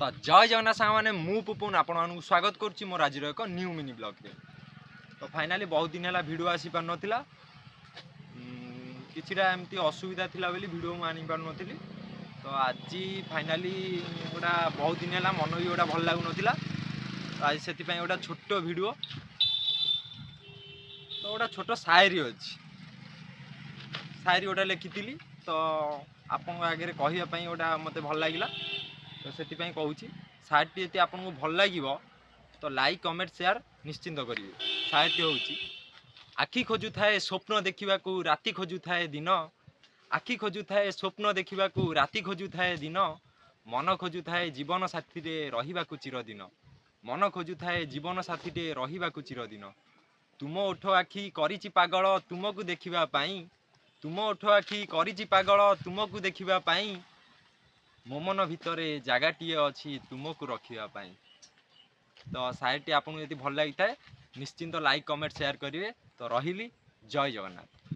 तो जय जगन्नाथ साग मैंने मु पुपुन आपण स्वागत करुच्ची मोर आज एक न्यू मिनी ब्लॉग रे। तो फाइनाली बहुत दिन है भिडियो आसी पार नाला किछिटा एमती असुविधा थिला बोली भिडियो मु आनी पार नथिली। तो आज फाइनाली गोटा बहुत दिन है मन भी गोटा भल लागु नथिला। तो आज से गोटा छोट भिडियो तो गोटा छोट शायरी अच्छी शायरी गोटा लिखी तो आपण आगे कहवाई गोटा मत भल लगे। तो से कहूँ शायरी यदि आपको भल लगे तो लाइक कमेंट शेयर निश्चिंत करेंगे। शायरी हूँ आखि खोजु थाए स्वप्न देखा राति खोजु थाए दिन आखि खोजु थाए स्वप्न देखा राति खोजु थाए दिन मन खोजु थाए जीवन साथी रे रहिबा चिरदिन मन खोजु थाए जीवन साथी रे रहिबा चिरदिन तुम ओठ आखि करिछि पागल तुमको देखिबा पाई तुम ओठ आखि करिछि पागल तुमको देखिबा पाई मो मन भितरे जगाटीए अच्छी तुमको रखिबा पाई। तो शायरी आपको यदि भल लगी थाए निश्चिंत लाइक कमेंट शेयर करेंगे। तो रही जय जगन्नाथ।